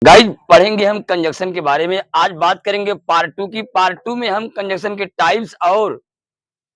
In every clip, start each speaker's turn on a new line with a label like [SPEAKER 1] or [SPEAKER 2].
[SPEAKER 1] Guys पढ़ेंगे हम conjunction के बारे में। आज बात करेंगे पार्ट टू की। पार्ट टू में हम कंजक्शन के टाइप्स और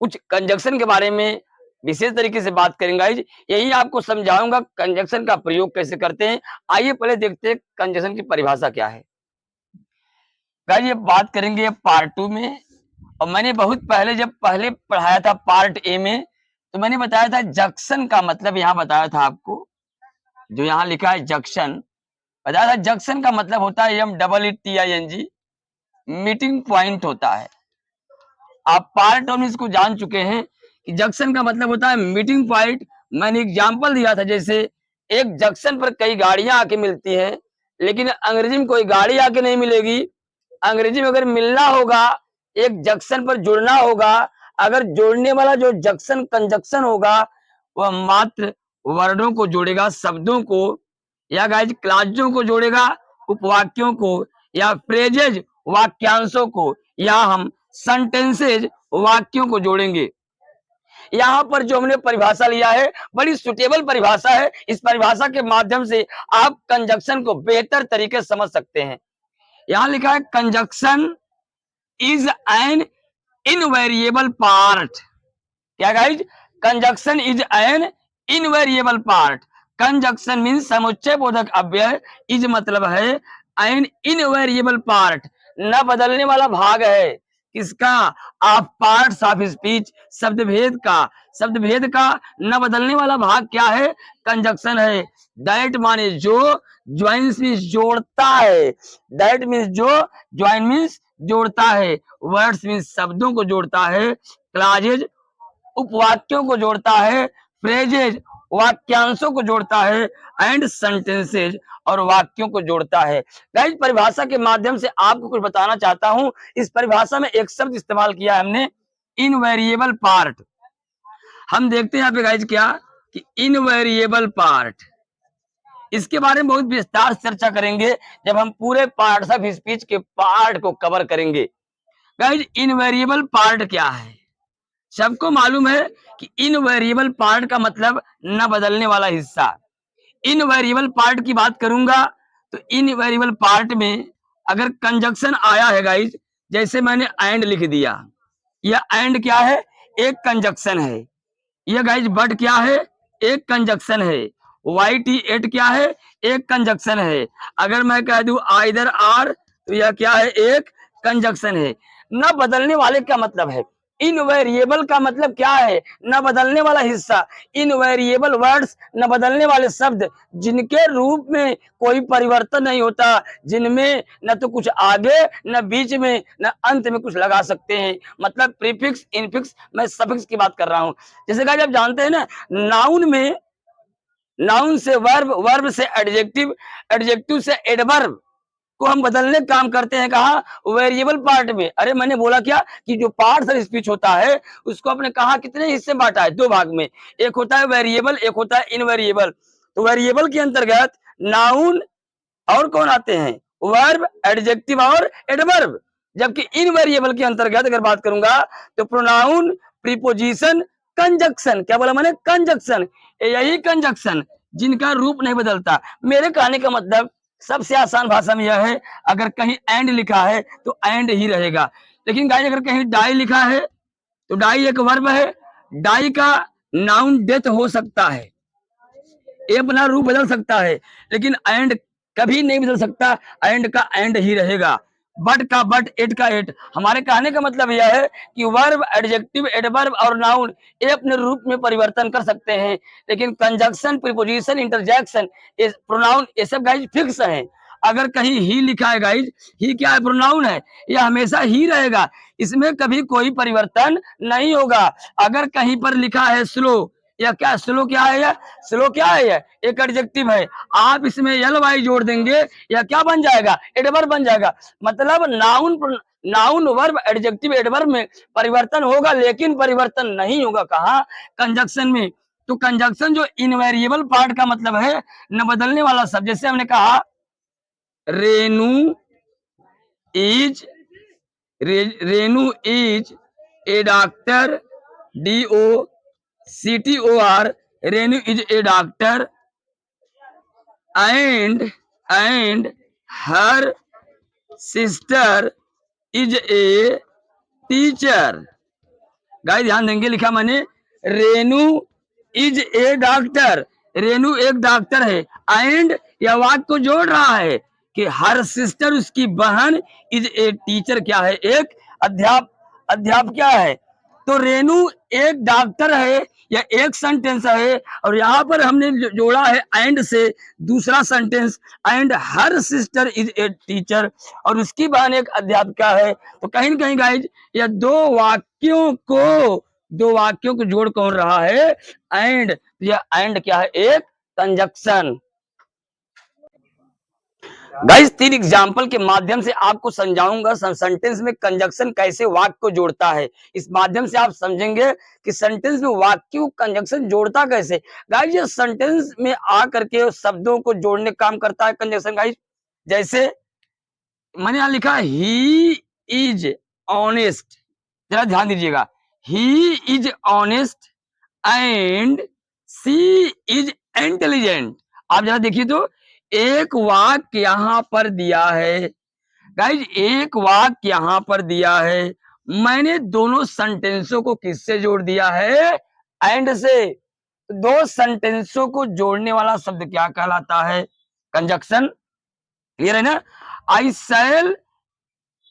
[SPEAKER 1] कुछ कंजक्शन के बारे में विशेष तरीके से बात करेंगे। गाइस यही आपको समझाऊंगा कंजक्शन का प्रयोग कैसे करते हैं। आइए पहले देखते हैं कंजक्शन की परिभाषा क्या है। गाइस ये बात करेंगे पार्ट टू में, और मैंने बहुत पहले जब पहले पढ़ाया था पार्ट ए में, तो मैंने बताया था जंक्शन का मतलब यहाँ बताया था आपको। जो यहाँ लिखा है जंक्शन, बताया था जंक्शन का मतलब होता है MEETING, मीटिंग पॉइंट होता है। आप पार्ट वन में इसको जान चुके हैं कि जंक्शन का मतलब होता है मीटिंग पॉइंट। मैंने एग्जांपल दिया था, जैसे एक जंक्शन पर कई गाड़ियां आके मिलती हैं, लेकिन अंग्रेजी में कोई गाड़ी आके नहीं मिलेगी। अंग्रेजी में अगर मिलना होगा, एक जंक्शन पर जुड़ना होगा, अगर जोड़ने वाला जो जंक्शन कंजक्शन होगा वह मात्र वर्डों को जोड़ेगा, शब्दों को, या गाइज क्लासों को जोड़ेगा, उपवाक्यों को, या फ्रेजेज वाक्यांशों को, या हम सेंटेंसेज वाक्यों को जोड़ेंगे। यहाँ पर जो हमने परिभाषा लिया है बड़ी सुटेबल परिभाषा है। इस परिभाषा के माध्यम से आप कंजक्शन को बेहतर तरीके से समझ सकते हैं। यहाँ लिखा है conjunction is an invariable part. क्या guys? Conjunction is an invariable part. Conjunction means समुच्चय बोधक अव्यय, इज मतलब है एन इनवेरिएबल पार्ट, न बदलने वाला भाग है। किसका? ऑफ पार्ट्स ऑफ स्पीच, शब्द भेद का न बदलने वाला भाग क्या है? कंजक्शन है। दैट माने जो, ज्वाइंस मीन्स जोड़ता है। दैट मीन्स जो, ज्वाइन मीन्स जोड़ता है। वर्ड्स मीन्स शब्दों को जोड़ता है। क्लाजेज उपवाक्यों को जोड़ता है। फ्रेजेज वाक्यांशों को जोड़ता है। एंड सेंटेंसेज और वाक्यों को जोड़ता है। गाइस परिभाषा के माध्यम से आपको कुछ बताना चाहता हूं। इस परिभाषा में एक शब्द इस्तेमाल किया है हमने, इनवेरिएबल पार्ट। हम देखते हैं यहाँ पे गाइस क्या कि इनवेरिएबल पार्ट, इसके बारे में बहुत विस्तार से चर्चा करेंगे जब हम पूरे पार्ट्स ऑफ स्पीच के पार्ट को कवर करेंगे। गाइस इनवेरिएबल पार्ट क्या है? सबको मालूम है कि इनवेरिएबल पार्ट का मतलब न बदलने वाला हिस्सा। इनवेरिएबल पार्ट की बात करूंगा तो इनवेरिएबल पार्ट में अगर कंजक्शन आया है गाइज, जैसे मैंने एंड लिख दिया, यह एंड क्या है? एक कंजक्शन है। यह गाइज बट क्या है? एक कंजक्शन है। YT8 क्या है? एक कंजक्शन है। अगर मैं कह दूं आइदर आर, तो यह क्या है? एक कंजक्शन है। न बदलने वाले का मतलब है, इनवेरिएबल का मतलब क्या है? न बदलने वाला हिस्सा। इनवेरिएबल वर्ड्स, न बदलने वाले शब्द, जिनके रूप में कोई परिवर्तन नहीं होता, जिनमें न तो कुछ आगे, न बीच में, न अंत में कुछ लगा सकते हैं। मतलब प्रीफिक्स, इनफिक्स, मैं सफिक्स की बात कर रहा हूं। जैसे गाइस आप जानते हैं ना, नाउन में नाउन से वर्ब, वर्ब से एडजेक्टिव, एडजेक्टिव से एडवर्ब को हम बदलने का काम करते हैं। कहा? वेरिएबल पार्ट में। अरे मैंने बोला क्या कि जो पार्ट्स ऑफ स्पीच होता है उसको आपने कहा कितने हिस्से बांटा है? दो भाग में। एक होता है वेरिएबल, एक होता है इनवेरिएबल। तो वेरिएबल के अंतर्गत नाउन और कौन आते हैं? वर्ब, एडजेक्टिव और एडवर्ब। जबकि इनवेरिएबल के अंतर्गत अगर बात करूंगा तो प्रोनाउन, प्रीपोजिशन, कंजक्शन। क्या बोला मैंने? कंजक्शन। यही कंजक्शन जिनका रूप नहीं बदलता। मेरे कहने का मतलब सबसे आसान भाषा में यह है, अगर कहीं एंड लिखा है तो एंड ही रहेगा। लेकिन गाइस अगर कहीं डाई लिखा है तो डाई एक वर्ब है। डाई का नाउन डेथ हो सकता है, ये अपना रूप बदल सकता है, लेकिन एंड कभी नहीं बदल सकता। एंड का एंड ही रहेगा। बट का बट, एट का एट। हमारे कहने का मतलब यह है कि वर्ब, एडजेक्टिव, एडवर्ब और नाउन ये अपने रूप में परिवर्तन कर सकते हैं, लेकिन कंजक्शन, प्रीपोजिशन, इंटरजेक्शन, ये प्रोनाउन, ये सब गाइज फिक्स है। अगर कहीं ही लिखा है गाइज, ही क्या है? प्रोनाउन है, यह हमेशा ही रहेगा, इसमें कभी कोई परिवर्तन नहीं होगा। अगर कहीं पर लिखा है स्लो, या क्या स्लो क्या है? यह स्लो क्या है? यह एक एडजेक्टिव है। आप इसमें यल वाई जोड़ देंगे, या क्या बन जाएगा? एडवर्ब बन जाएगा। मतलब नाउन वर्ब एडजेक्टिव एडवर्ब में परिवर्तन होगा, लेकिन परिवर्तन नहीं होगा कहाँ? कंजक्शन में। तो कंजक्शन जो इनवेरिएबल पार्ट का मतलब है न बदलने वाला शब्द। जैसे हमने कहा Renu is, Renu is a doctor, DOCTOR, Renu is a doctor, and her sister is a teacher. Guys ध्यान देंगे, लिखा मैंने Renu is a doctor, Renu एक डॉक्टर है। एंड यह वाक्य को जोड़ रहा है कि हर सिस्टर उसकी बहन इज ए टीचर क्या है, एक अध्यापिका है। तो रेनू एक डॉक्टर है, या एक सेंटेंस है, और यहाँ पर हमने जोड़ा है एंड से दूसरा sentence, and her sister is a teacher, और उसकी बहन एक अध्यापिका है। तो कहीं ना कहीं गाइज यह दो वाक्यों को जोड़ कौन रहा है, एंड। यह एंड क्या है, एक कंजक्शन। गाइस 3 एग्जाम्पल के माध्यम से आपको समझाऊंगा सेंटेंस में कंजक्शन कैसे वाक्य को जोड़ता है। इस माध्यम से आप समझेंगे कि सेंटेंस में वाक्य को कंजक्शन जोड़ता कैसे। गाइस ये सेंटेंस में आ करके शब्दों को जोड़ने का काम करता है कंजक्शन। गाइस जैसे मैंने यहां लिखा ही इज ऑनेस्ट, जरा ध्यान दीजिएगा, he is honest and she is intelligent. आप जरा देखिए तो एक वाक्य यहां पर दिया है, गाइज एक वाक्य यहां पर दिया है, मैंने दोनों सेंटेंसों को किससे जोड़ दिया है, एंड से। दो सेंटेंसों को जोड़ने वाला शब्द क्या कहलाता है, कंजक्शन। क्लियर है ना। I shall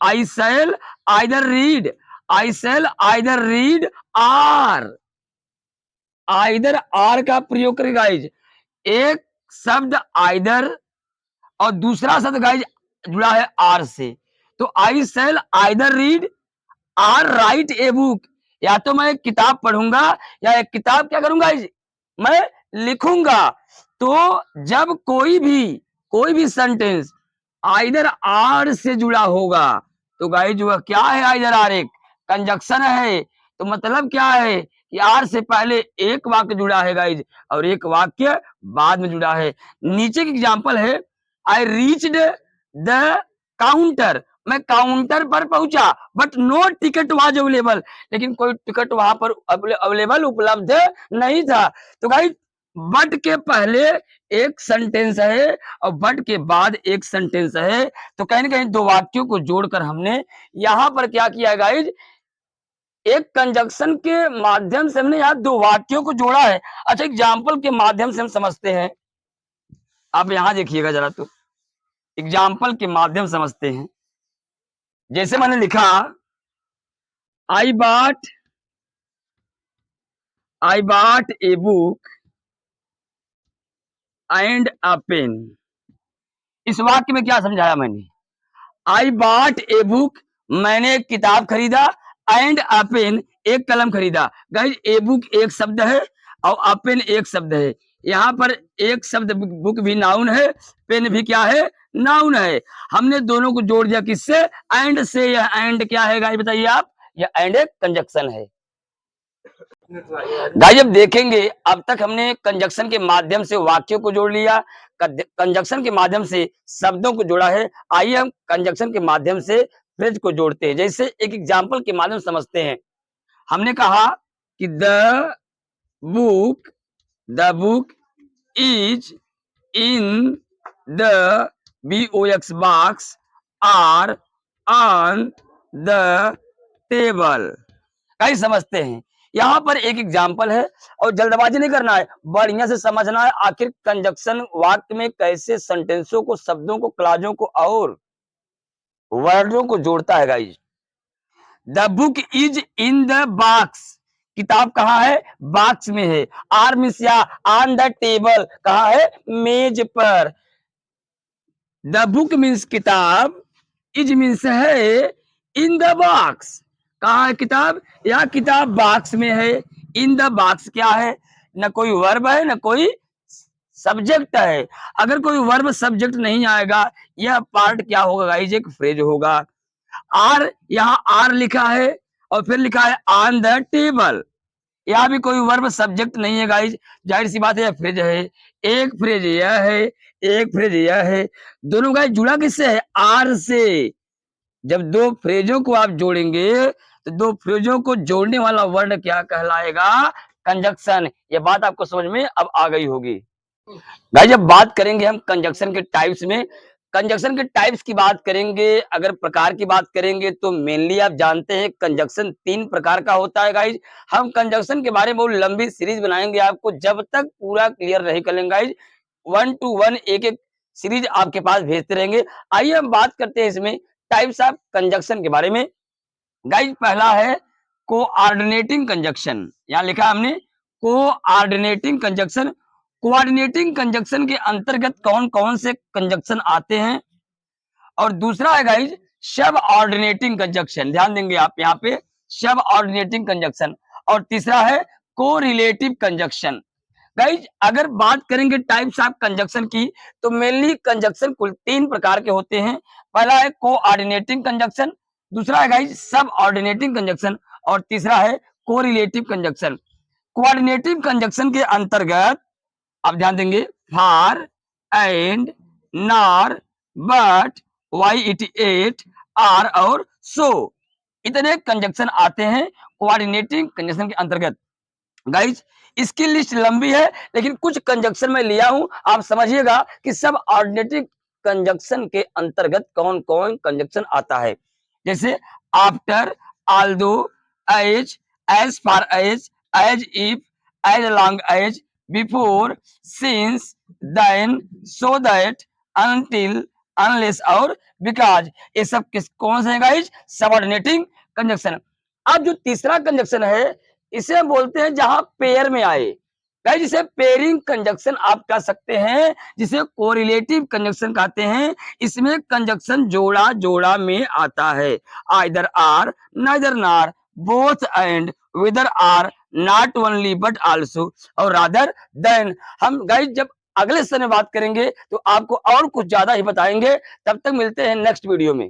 [SPEAKER 1] either read, I shall either read or, either or का प्रयोग करें गाइज। एक शब्द आइदर और दूसरा शब्द गाइज जुड़ा है आर से। तो I shall either read or write a book, या तो मैं एक किताब पढ़ूंगा या एक किताब क्या करूंगा, मैं लिखूंगा। तो जब कोई भी सेंटेंस आइदर आर से जुड़ा होगा तो गाइज वह क्या है, आइदर आर एक कंजक्शन है। तो मतलब क्या है कि आर से पहले एक वाक्य जुड़ा है गाइज, और एक वाक्य बाद में जुड़ा है। नीचे की एग्जांपल है, आई रीच्ड द काउंटर, मैं काउंटर पर पहुंचा, but no ticket was available, लेकिन कोई टिकट वहां पर अवेलेबल उपलब्ध नहीं था। तो गाइज बट के पहले एक सेंटेंस है और बट के बाद एक सेंटेंस है। तो कहीं ना कहीं दो वाक्यों को जोड़कर हमने यहां पर क्या किया है गाइज, एक कंजक्शन के माध्यम से हमने यहाँ दो वाक्यों को जोड़ा है। अच्छा एग्जाम्पल के माध्यम से हम समझते हैं, आप यहां देखिएगा जरा, तो एग्जाम्पल के माध्यम समझते हैं। जैसे मैंने लिखा I bought a book and a pen. इस वाक्य में क्या समझाया मैंने, आई बाट ए बुक, मैंने एक किताब खरीदा, एंड अ पेन, एक कलम खरीदा। गाइस ए बुक एक शब्द है और अ पेन एक शब्द है। यहाँ पर एक शब्द बुक भी नाउन है, पेन भी क्या है, नाउन है। हमने दोनों को जोड़ दिया किससे, एंड से। यह एंड क्या है गाइस बताइए आप, यह एंड एक कंजक्शन है। गाइस जब देखेंगे अब तक हमने कंजक्शन के माध्यम से वाक्यों को जोड़ लिया, कंजक्शन के माध्यम से शब्दों को जोड़ा है। आइए हम कंजक्शन के माध्यम से फ्रेज को जोड़ते हैं। जैसे एक एग्जांपल के माध्यम से समझते हैं। हमने कहा कि the book is in the BOX box or on the table. कई समझते हैं, यहाँ पर एक एग्जाम्पल है और जल्दबाजी नहीं करना है, बढ़िया से समझना है आखिर कंजक्शन वाक्य में कैसे सेंटेंसों को, शब्दों को, क्लाजों को और वर्डों को जोड़ता है guys. The book is in the box, किताब कहाँ है, बॉक्स में है। आर मीन्स या, ऑन द टेबल कहाँ है, मेज पर। द बुक मीन्स किताब, इज मीन्स है, इन द बॉक्स कहाँ है किताब, या किताब बॉक्स में है। इन द बॉक्स क्या है, न कोई वर्ब है न कोई सब्जेक्ट है। अगर कोई वर्ब सब्जेक्ट नहीं आएगा यह पार्ट क्या होगा गाइज, एक फ्रेज होगा। आर, यहाँ आर लिखा है और फिर लिखा है ऑन द टेबल, यहाँ भी कोई वर्ब सब्जेक्ट नहीं है गाइज, जाहिर सी बात है फ्रेज है। एक फ्रेज यह है, एक फ्रेज यह है, दोनों गाइज जुड़ा किससे है, आर से। जब दो फ्रेजों को आप जोड़ेंगे तो दो फ्रेजों को जोड़ने वाला वर्ड क्या कहलाएगा, कंजक्शन। ये बात आपको समझ में अब आ गई होगी। भाई जब बात करेंगे हम कंजक्शन के टाइप्स में, कंजक्शन के टाइप्स की बात करेंगे, अगर प्रकार की बात करेंगे तो मेनली आप जानते हैं कंजक्शन 3 प्रकार का होता है गाइज। हम कंजक्शन के बारे में बहुत लंबी सीरीज बनाएंगे आपको, जब तक पूरा क्लियर नहीं कर लेंगे गाइज, 1 टू 1 एक-एक सीरीज आपके पास भेजते रहेंगे। आइए हम बात करते हैं इसमें टाइप्स ऑफ कंजक्शन के बारे में। गाइज पहला है कोऑर्डिनेटिंग कंजक्शन, यहाँ लिखा हमने कोऑर्डिनेटिंग कंजक्शन। कोऑर्डिनेटिंग कंजक्शन के अंतर्गत कौन कौन से कंजक्शन आते हैं? और दूसरा है गाइज सब ऑर्डिनेटिंग कंजक्शन, ध्यान देंगे आप यहाँ पे, सब ऑर्डिनेटिंग कंजक्शन। और तीसरा है कोरिलेटिव कंजक्शन। गाइज अगर बात करेंगे टाइप्स ऑफ कंजक्शन की, तो मेनली कंजक्शन कुल 3 प्रकार के होते हैं। पहला है कोऑर्डिनेटिंग कंजक्शन, दूसरा है गाइज सब ऑर्डिनेटिंग कंजक्शन, और तीसरा है कोरिलेटिव कंजक्शन। कोऑर्डिनेटिव कंजक्शन के अंतर्गत आप ध्यान देंगे for, and, nor, but, why it at, or और सो, इतने कंजक्शन आते हैं कोऑर्डिनेटिंग कंजक्शन के अंतर्गत। गाइज इसकी लिस्ट लंबी है, लेकिन कुछ कंजक्शन में लिया हूं, आप समझिएगा कि सब ऑर्डिनेटिव कंजक्शन के अंतर्गत कौन कौन कंजक्शन आता है। जैसे after, although, as far as if, as long as, before, since, then, so that, until, unless और बिकॉज, ये सब किस कौन से हैं गाइज? Subordinating conjunction. अब जो तीसरा कंजक्शन है इसे बोलते हैं जहां पेयर में आए, गाइस जिसे पेयरिंग कंजक्शन आप कह सकते हैं, जिसे कोरिलेटिव कंजक्शन कहते हैं। इसमें कंजक्शन जोड़ा जोड़ा में आता है, either or, neither nor, both and, whether or, not only but also, और रादर देन। हम गाइस जब अगले समय बात करेंगे तो आपको और कुछ ज्यादा ही बताएंगे। तब तक मिलते हैं नेक्स्ट वीडियो में।